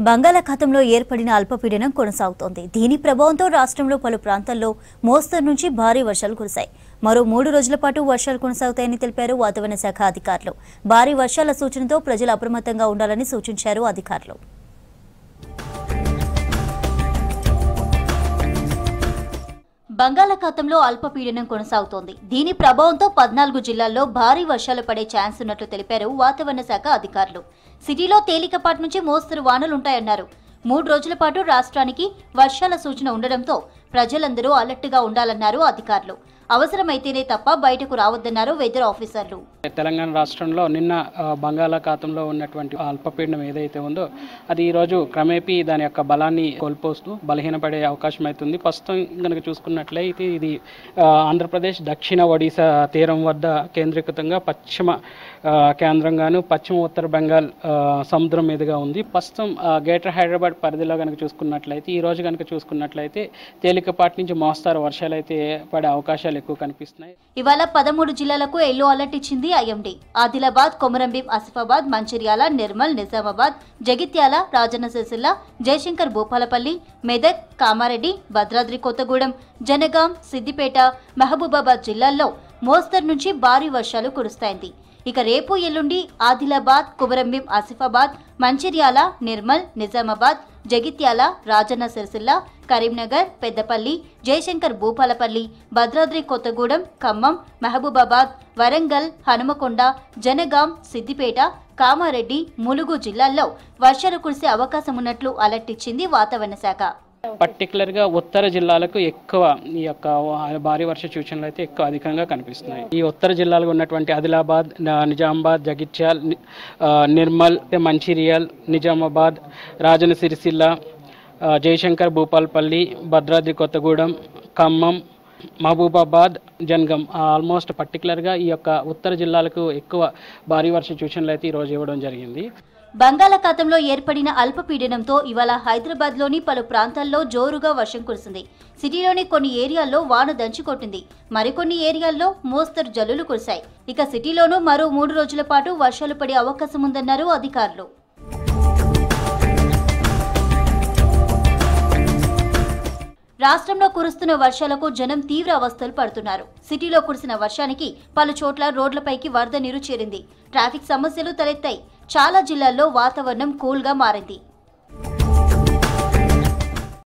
బంగాళాఖాతంలో ఏర్పడిన అల్పపీడనం కొనసాగుతోంది. దీని ప్రభావంతో రాష్ట్రంలో పలు ప్రాంతాల్లో మోస్తరు నుంచి భారీ వర్షాలు కురిశాయి. మరో 3 రోజుల పాటు వర్షాలు కొనసాగుతాయని తెలిపారు వాతావరణ శాఖ అధికారులు. భారీ వర్షాల సూచనతో ప్రజలు అప్రమత్తంగా ఉండాలని సూచించారు అధికారులు. బంగాళాఖాతంలో అల్పపీడనం కొనసాగుతోంది. దీని ప్రభావంతో 14 జిల్లాల్లో భారీ వర్షాలు పడే ఛాన్స్ ఉన్నట్లు తెలిపారు వాతావరణ శాఖ అధికారులు. సిటీలో తేలికపాటి నుంచి మోస్తరు వానలుంటాయన్నారు. 3 రోజుల పాటు రాష్ట్రానికి వర్షాల సూచన ఉండడంతో ప్రజలందరూ అలర్ట్గా ఉండాలన్నారు అధికారులు. అవసరమైతేనే తప్ప బయటకు రావద్దన్నారు వెదర్ ఆఫీసర్లు. తెలంగాణ రాష్ట్రంలో నిన్న బంగాళాఖాతంలో ఉన్నటువంటి అల్పపీడనం ఏదైతే ఉందో అది ఈరోజు క్రమేపీ దాని యొక్క బలాన్ని కోల్పోస్తూ బలహీనపడే అవకాశం అవుతుంది. ప్రస్తుతం కనుక చూసుకున్నట్లయితే ఇది ఆంధ్రప్రదేశ్ దక్షిణ ఒడిశా తీరం వద్ద కేంద్రీకృతంగా పశ్చిమ కేంద్రంగాను పశ్చిమ ఉత్తర బెంగాల్ సముద్రం మీదుగా ఉంది. ప్రస్తుతం గ్రేటర్ హైదరాబాద్ పరిధిలో కనుక చూసుకున్నట్లయితే ఈ రోజు కనుక చూసుకున్నట్లయితే తేలికపాటి నుంచి మోస్తారు వర్షాలు అయితే పడే అవకాశాలు ఎక్కువ కనిపిస్తున్నాయి. ఇవాళ 13 జిల్లాలకు ఎల్లో అలర్ట్ ఇచ్చింది ఐఎండీ. ఆదిలాబాద్, కొమరంభీం, ఆసిఫాబాద్, మంచిర్యాల, నిర్మల్, నిజామాబాద్, జగిత్యాల, రాజన్న సిరిసిల్ల, జయశంకర్ భూపాలపల్లి, మెదక్, కామారెడ్డి, భద్రాద్రి కొత్తగూడెం, జనగాం, సిద్దిపేట, మహబూబాబాద్ జిల్లాల్లో మోస్తరు నుంచి భారీ వర్షాలు కురుస్తాయి. ఇక రేపు ఎల్లుండి ఆదిలాబాద్, కొమరంభీం, ఆసిఫాబాద్, మంచిర్యాల, నిర్మల్, నిజామాబాద్, జగిత్యాల, రాజన్న సిరిసిల్ల, కరీంనగర్, పెద్దపల్లి, జయశంకర్ భూపాలపల్లి, భద్రాద్రి కొత్తగూడెం, ఖమ్మం, మహబూబాబాద్, వరంగల్, హనుమకొండ, జనగాం, సిద్దిపేట, కామారెడ్డి, ములుగు జిల్లాల్లో వర్షాలు కురిసే అవకాశం ఉన్నట్లు అలర్ట్ ఇచ్చింది వాతావరణ శాఖ. పర్టికులర్గా ఉత్తర జిల్లాలకు ఎక్కువ ఈ యొక్క భారీ వర్ష సూచనలు అయితే ఎక్కువ అధికంగా కనిపిస్తున్నాయి. ఈ ఉత్తర జిల్లాలో ఉన్నటువంటి ఆదిలాబాద్, నిజామాబాద్, జగిత్యాల్, నిర్మల్, మంచిర్యాల్, నిజామాబాద్, రాజన్న సిరిసిల్ల, జయశంకర్ భూపాలపల్లి, భద్రాద్రి కొత్తగూడెం, ఖమ్మం, మహబూబాబాద్, జనగాం ఆల్మోస్ట్ పర్టికులర్గా ఈ యొక్క ఉత్తర జిల్లాలకు ఎక్కువ భారీ వర్ష సూచనలు అయితే ఈరోజు ఇవ్వడం జరిగింది. బంగాళాఖాతంలో ఏర్పడిన అల్పపీడనంతో ఇవాళ హైదరాబాద్లోని పలు ప్రాంతాల్లో జోరుగా వర్షం కురిసింది. సిటీలోని కొన్ని ఏరియాల్లో వాన దంచుకొట్టింది. మరికొన్ని ఏరియాల్లో మోస్తరు జల్లులు కురిశాయి. ఇక సిటీలోనూ మరో 3 రోజుల పాటు వర్షాలు పడే అవకాశం ఉందన్నారు అధికారులు. రాష్ట్రంలో కురుస్తున్న వర్షాలకు జనం తీవ్ర అవస్థలు పడుతున్నారు. సిటీలో కురిసిన వర్షానికి పలు చోట్ల రోడ్లపైకి వరద నీరు చేరింది. ట్రాఫిక్ సమస్యలు తలెత్తాయి. చాలా జిల్లాల్లో వాతావరణం కూల్గా మారింది.